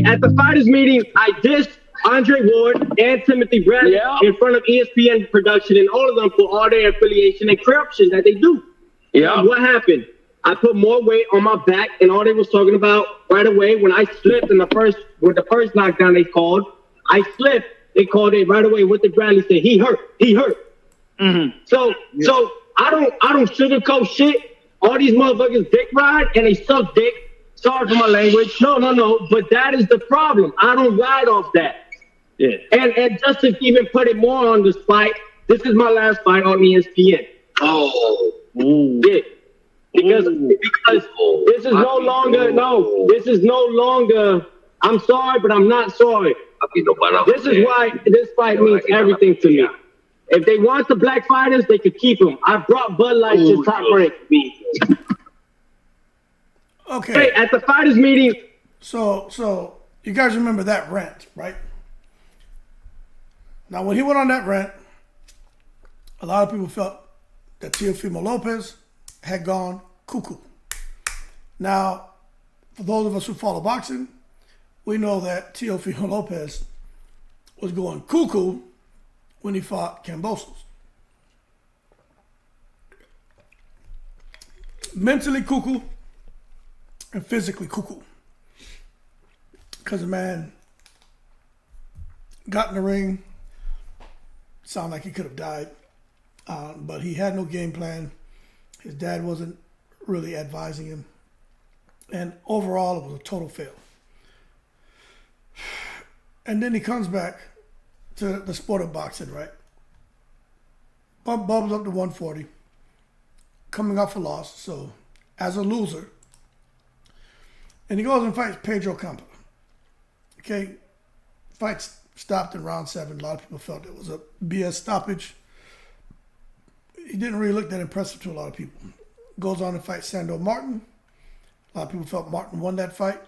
Hey, at the fighters meeting, I dissed Andre Ward and Timothy Bradley in front of ESPN production and all of them for all their affiliation and corruption that they do. Yeah. What happened? I put more weight on my back, and all they was talking about right away when I slipped in the first knockdown they called, I slipped. They called it right away. What did Bradley say? He hurt. Mm-hmm. So I don't sugarcoat shit. All these motherfuckers dick ride and they suck dick. Sorry for my language. No. But that is the problem. I don't ride off that. Yeah. And just to even put it more on this fight, this is my last fight on ESPN. Oh. Yeah. Because this is no longer, I'm sorry, but I'm not sorry. This is why this fight means everything to me. If they want the black fighters, they could keep them. I brought Bud Light to Top Rank. Okay. Hey, at the fighters meeting. So you guys remember that rant, right? Now, when he went on that rant, a lot of people felt that Teofimo Lopez had gone cuckoo. Now, for those of us who follow boxing, we know that Teofimo Lopez was going cuckoo when he fought Kambosos. Mentally cuckoo and physically cuckoo. Because the man got in the ring, sounded like he could have died, but he had no game plan. His dad wasn't really advising him. And overall, it was a total fail. And then he comes back to the sport of boxing, right? Bubbles up to 140, coming off a loss, so as a loser. And he goes and fights Pedro Campa. Okay, fight stopped in round 7. A lot of people felt it was a BS stoppage. He didn't really look that impressive to a lot of people. Goes on to fight Sandor Martin. A lot of people felt Martin won that fight.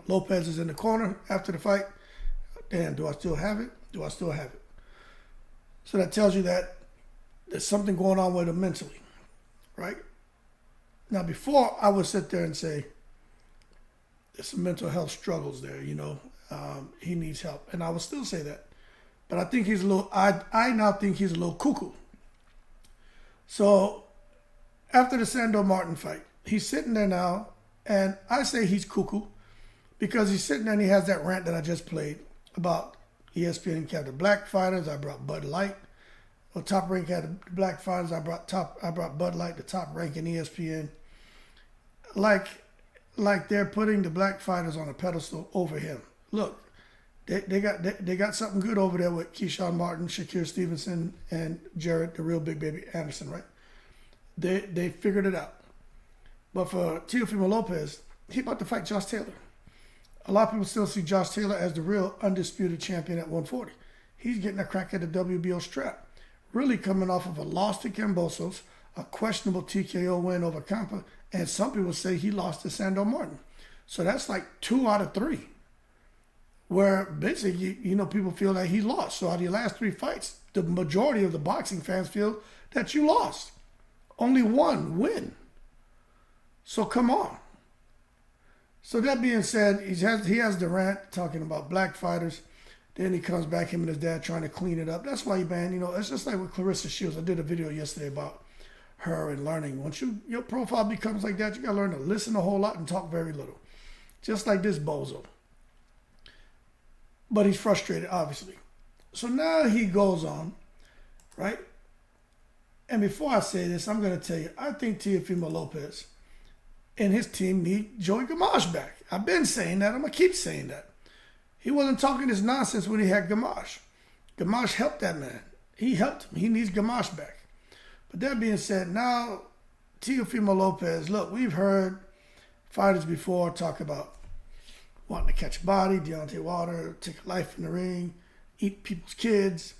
Lopez is in the corner after the fight. Damn, do I still have it? So that tells you that there's something going on with him mentally, right? Now, before I would sit there and say, there's some mental health struggles there, he needs help. And I would still say that. But I think he's a little, I now think he's a little cuckoo. So after the Sandor Martin fight, he's sitting there now, and I say he's cuckoo because he's sitting there and he has that rant that I just played about ESPN had the black fighters. I brought Bud Light. Well, Top Rank had the black fighters. I brought Bud Light, the Top Rank in ESPN. Like they're putting the black fighters on a pedestal over him. Look, they got something good over there with Keyshawn Martin, Shakir Stevenson, and Jared, the real big baby Anderson, right? They figured it out. But for Teofimo Lopez, he about to fight Josh Taylor. A lot of people still see Josh Taylor as the real undisputed champion at 140. He's getting a crack at the WBO strap. Really coming off of a loss to Kambosos, a questionable TKO win over Campa, and some people say he lost to Sandor Martin. So that's like 2 out of 3. Where basically, people feel that he lost. So out of your last 3 fights, the majority of the boxing fans feel that you lost. Only 1 win. So come on. So that being said, he has the rant talking about black fighters. Then he comes back, him and his dad trying to clean it up. That's why he banned, it's just like with Clarissa Shields. I did a video yesterday about her and learning. Once your profile becomes like that, you got to learn to listen a whole lot and talk very little. Just like this bozo. But he's frustrated, obviously. So now he goes on, right? And before I say this, I'm going to tell you, I think Teofimo Lopez and his team need Joey Gamache back. I've been saying that. I'm going to keep saying that. He wasn't talking this nonsense when he had Gamache. Gamache helped that man. He helped him. He needs Gamache back. But that being said, now Teofimo Lopez, look, we've heard fighters before talk about wanting to catch a body, Deontay Wilder, take a life in the ring, eat people's kids.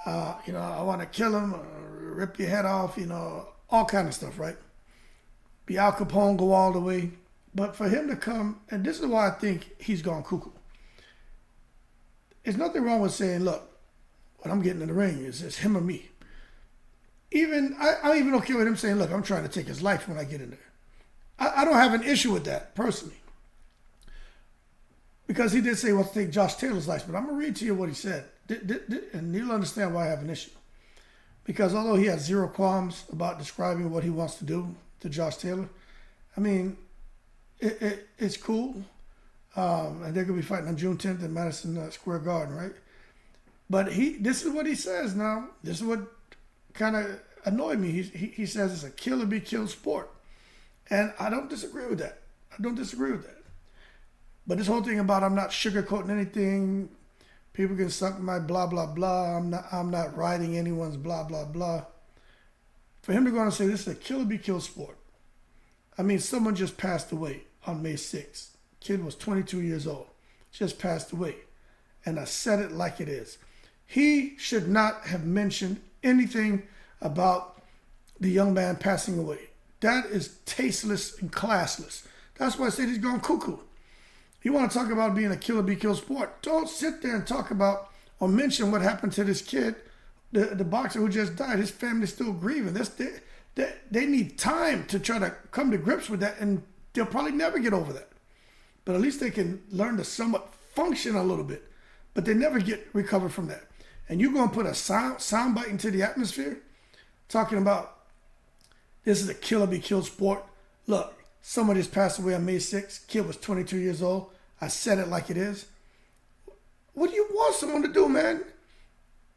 I want to kill him, rip your head off, all kind of stuff, right? Be Al Capone, go all the way. But for him to come, and this is why I think he's gone cuckoo. There's nothing wrong with saying, look, when I'm getting in the ring, it's him or me. I'm even okay with him saying, look, I'm trying to take his life when I get in there. I don't have an issue with that, personally. because he did say he wants to take Josh Taylor's life, but I'm going to read to you what he said. And you'll understand why I have an issue. Because although he has zero qualms about describing what he wants to do to Josh Taylor, I mean, it's cool. And they're going to be fighting on June 10th in Madison Square Garden, right? But this is what he says now. This is what kind of annoyed me. He says it's a kill or be killed sport. And I don't disagree with that. But this whole thing about I'm not sugarcoating anything, people can suck my blah, blah, blah, I'm not riding anyone's blah, blah, blah. For him to go on and say this is a kill or be killed sport. I mean, someone just passed away on May 6th. Kid was 22 years old, just passed away. And I said it like it is. He should not have mentioned anything about the young man passing away. That is tasteless and classless. That's why I said he's gone cuckoo. You want to talk about being a kill or be killed sport? Don't sit there and talk about or mention what happened to this kid, the boxer who just died. His family's still grieving. They need time to try to come to grips with that, and they'll probably never get over that. But at least they can learn to somewhat function a little bit. But they never get recovered from that. And you're going to put a sound bite into the atmosphere talking about this is a kill or be killed sport. Look, someone just passed away on May 6th. Kid was 22 years old. I said it like it is. What do you want someone to do, man?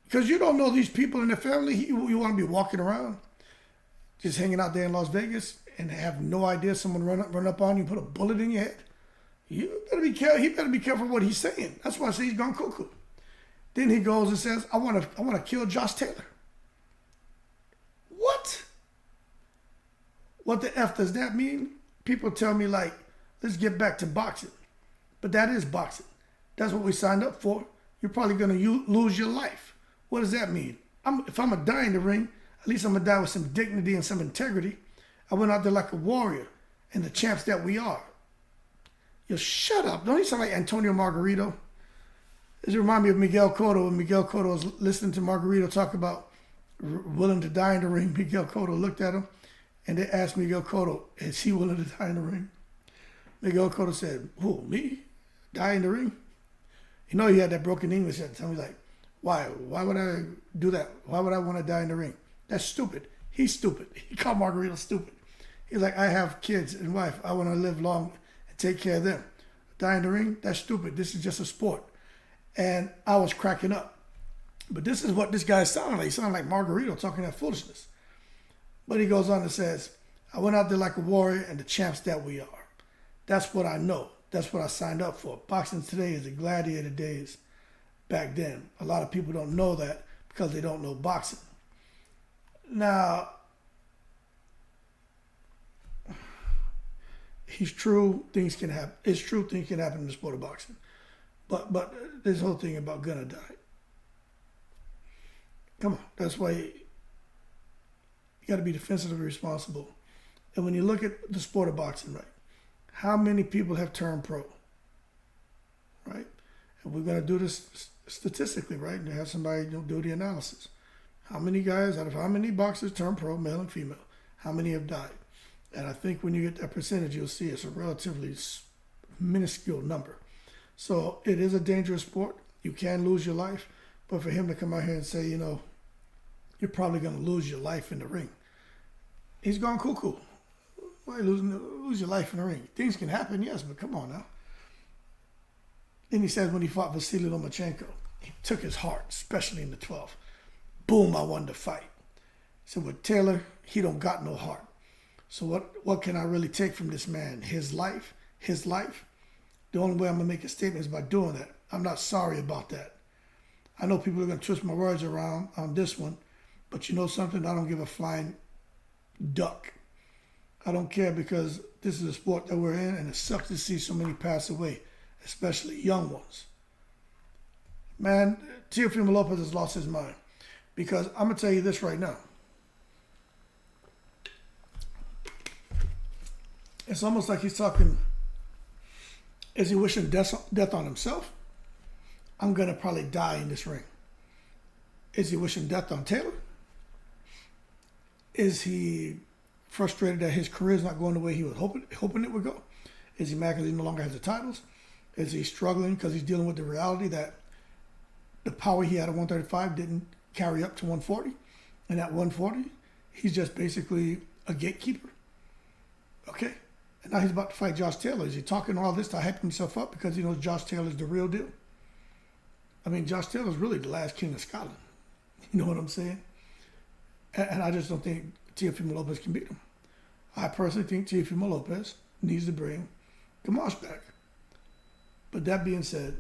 Because you don't know these people in their family. You want to be walking around just hanging out there in Las Vegas and have no idea someone run up on you and put a bullet in your head. You better be careful. He better be careful what he's saying. That's why I say he's gone cuckoo. Then he goes and says, I want to kill Josh Taylor. What? What the F does that mean? People tell me, like, let's get back to boxing. But that is boxing. That's what we signed up for. You're probably going to lose your life. What does that mean? If I'm going to die in the ring, at least I'm going to die with some dignity and some integrity. I went out there like a warrior and the champs that we are. Yo, shut up. Don't you sound like Antonio Margarito? This reminds me of Miguel Cotto. When Miguel Cotto was listening to Margarito talk about willing to die in the ring, Miguel Cotto looked at him and they asked Miguel Cotto, is he willing to die in the ring? Miguel Cotto said, who, me? Die in the ring? You know he had that broken English at the time. He's like, why? Why would I do that? Why would I want to die in the ring? That's stupid. He's stupid. He called Margarito stupid. He's like, I have kids and wife. I want to live long and take care of them. Die in the ring? That's stupid. This is just a sport. And I was cracking up. But this is what this guy sounded like. He sounded like Margarito talking that foolishness. But he goes on and says, I went out there like a warrior and the champs that we are. That's what I know. That's what I signed up for. Boxing today is the gladiator days back then. A lot of people don't know that because they don't know boxing. Now, he's true, things can happen. It's true, things can happen in the sport of boxing. But this whole thing about gonna die. Come on, that's why you got to be defensively responsible. And when you look at the sport of boxing, right, how many people have turned pro, right? And we're gonna do this statistically, right? And have somebody do the analysis. How many guys out of how many boxers turn pro, male and female? How many have died? And I think when you get that percentage, you'll see it's a relatively minuscule number. So it is a dangerous sport. You can lose your life. But for him to come out here and say, you know, you're probably going to lose your life in the ring. He's gone cuckoo. Why lose your life in the ring? Things can happen, yes, but come on now. Then he says when he fought Vasily Lomachenko, he took his heart, especially in the 12th. Boom, I won the fight. So with Taylor, he don't got no heart. So what can I really take from this man? His life. The only way I'm going to make a statement is by doing that. I'm not sorry about that. I know people are going to twist my words around on this one, but you know something? I don't give a flying duck. I don't care because this is a sport that we're in, and it sucks to see so many pass away, especially young ones. Man, Teofimo Lopez has lost his mind because I'm going to tell you this right now. It's almost like he's talking, is he wishing death on himself? I'm going to probably die in this ring. Is he wishing death on Taylor? Is he frustrated that his career is not going the way he was hoping it would go? Is he mad because he no longer has the titles? Is he struggling because he's dealing with the reality that the power he had at 135 didn't carry up to 140? And at 140, he's just basically a gatekeeper. Okay? And now he's about to fight Josh Taylor. Is he talking all this to hype himself up because he knows Josh Taylor's the real deal? I mean, Josh Taylor's really the last king of Scotland. You know what I'm saying? And I just don't think Teofimo Lopez can beat him. I personally think Teofimo Lopez needs to bring Gamache back. But that being said,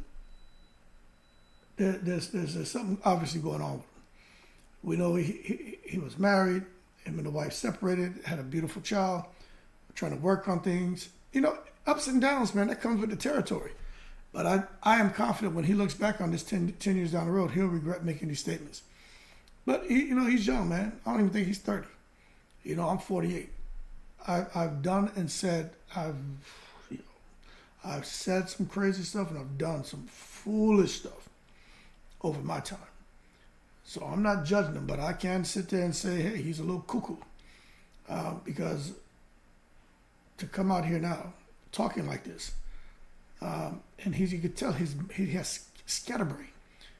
there's something obviously going on with him. We know he was married, him and the wife separated, had a beautiful child, trying to work on things. You know, ups and downs, man, that comes with the territory. But I am confident when he looks back on this 10 years down the road, he'll regret making these statements. But, he's young, man. I don't even think he's 30. I'm 48. I've done and said, I've said some crazy stuff and I've done some foolish stuff over my time. So I'm not judging him, but I can sit there and say, hey, he's a little cuckoo. Because to come out here now talking like this, and you could tell he has scatterbrain.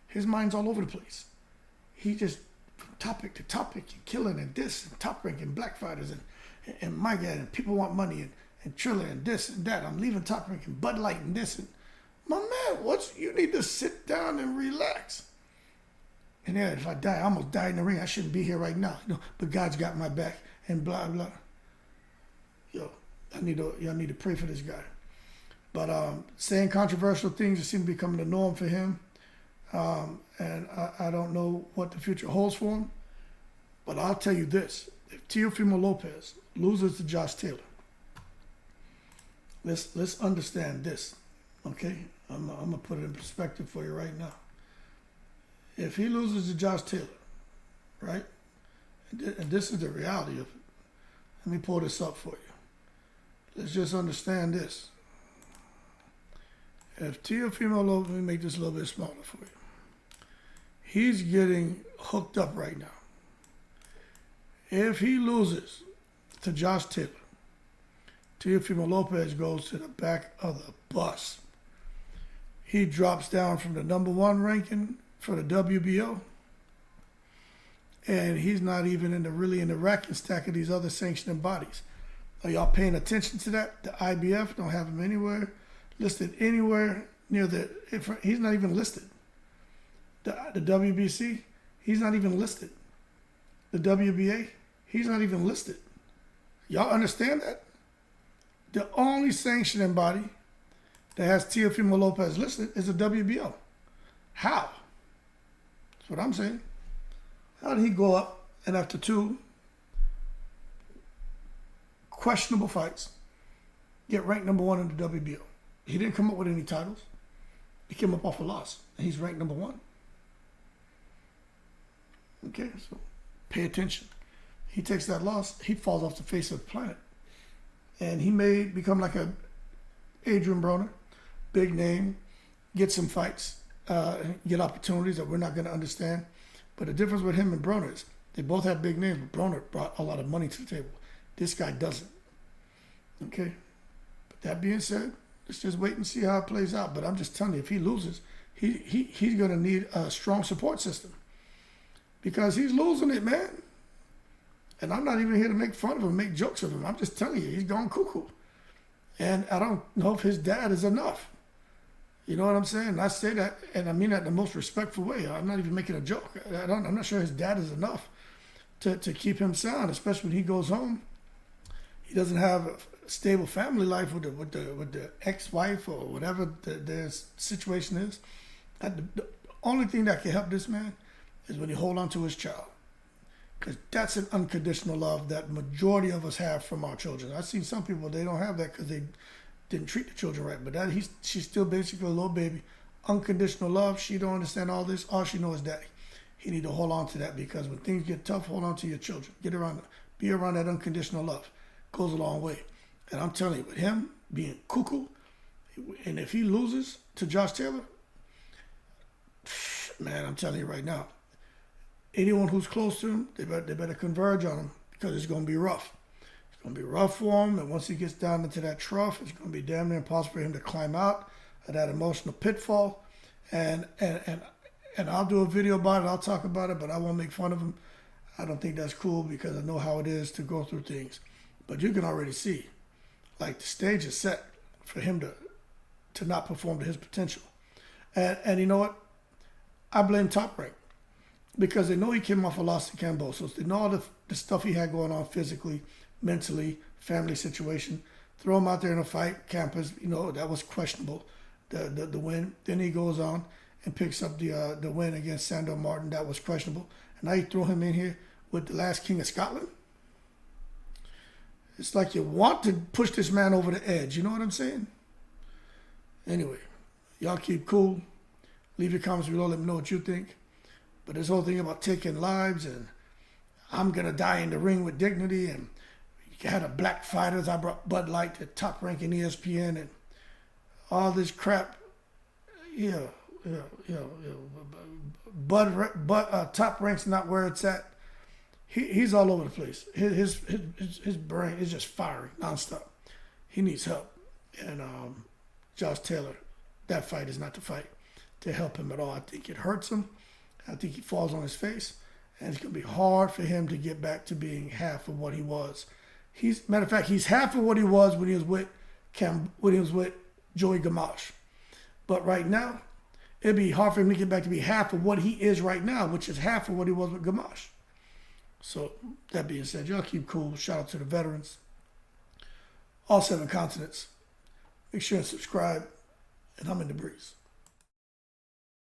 His mind's all over the place. He just from topic to topic and killing and this and top ranking black fighters and my God, and people want money and Triller and this and that. I'm leaving top ranking Bud Light and this and my man, you need to sit down and relax. And yeah, if I die, I almost died in the ring. I shouldn't be here right now. But God's got my back and blah blah. Y'all need to pray for this guy. But saying controversial things seem to be becoming the norm for him. And I don't know what the future holds for him. But I'll tell you this. If Teofimo Lopez loses to Josh Taylor, let's understand this. Okay? I'm going to put it in perspective for you right now. If he loses to Josh Taylor, right? And this is the reality of it. Let me pull this up for you. Let's just understand this. If Teofimo Lopez, let me make this a little bit smaller for you. He's getting hooked up right now. If he loses to Josh Taylor, Teofimo Lopez goes to the back of the bus. He drops down from the #1 ranking for the WBO. And he's not even really in the ranking stack of these other sanctioning bodies. Are y'all paying attention to that? The IBF don't have him anywhere listed anywhere near he's not even listed. The WBC, he's not even listed. The WBA, he's not even listed. Y'all understand that? The only sanctioning body that has Teofimo Lopez listed is the WBO. How? That's what I'm saying. How did he go up and after 2 questionable fights get ranked #1 in the WBO? He didn't come up with any titles. He came up off a loss, and he's ranked #1. Okay, so pay attention. He takes that loss, he falls off the face of the planet. And he may become like a Adrian Broner, big name, get some fights, get opportunities that we're not going to understand. But the difference with him and Broner is they both have big names, but Broner brought a lot of money to the table. This guy doesn't. Okay? But that being said, let's just wait and see how it plays out. But I'm just telling you, if he loses, he's going to need a strong support system. Because he's losing it, man. And I'm not even here to make fun of him, make jokes of him. I'm just telling you, he's gone cuckoo. And I don't know if his dad is enough. You know what I'm saying? I say that, and I mean that in the most respectful way. I'm not even making a joke. I'm not sure his dad is enough to keep him sound, especially when he goes home. He doesn't have a stable family life with the ex-wife or whatever their situation is. The only thing that can help this man is when he hold on to his child. Because that's an unconditional love that majority of us have from our children. I've seen some people, they don't have that because they didn't treat the children right. But she's still basically a little baby. Unconditional love. She don't understand all this. All she knows is daddy. He need to hold on to that because when things get tough, hold on to your children. Be around that unconditional love. Goes a long way. And I'm telling you, with him being cuckoo, and if he loses to Josh Taylor, man, I'm telling you right now, anyone who's close to him, they better converge on him because it's going to be rough. It's going to be rough for him, and once he gets down into that trough, it's going to be damn near impossible for him to climb out of that emotional pitfall, and I'll do a video about it. I'll talk about it, but I won't make fun of him. I don't think that's cool because I know how it is to go through things. But you can already see, like, the stage is set for him to not perform to his potential. And you know what? I blame Top Rank because they know he came off a loss to Kambosos. They know all the stuff he had going on physically, mentally, family situation. Throw him out there in a fight, campus, that was questionable, the win. Then he goes on and picks up the win against Sandor Martin. That was questionable. And now you throw him in here with the last king of Scotland. It's like you want to push this man over the edge. You know what I'm saying? Anyway, y'all keep cool. Leave your comments below. Let me know what you think. But this whole thing about taking lives and I'm going to die in the ring with dignity, and you had a black fighters. I brought Bud Light to Top Rank in ESPN and all this crap. Top Rank's not where it's at. He's all over the place. His brain is just firing nonstop. He needs help. And Josh Taylor, that fight is not the fight to help him at all. I think it hurts him. I think he falls on his face. And it's going to be hard for him to get back to being half of what he was. Matter of fact, he's half of what he was when he was with Joey Gamache. But right now, it'd be hard for him to get back to be half of what he is right now, which is half of what he was with Gamache. So, that being said, y'all keep cool. Shout out to the veterans. All 7 continents. Make sure and subscribe. And I'm in the breeze.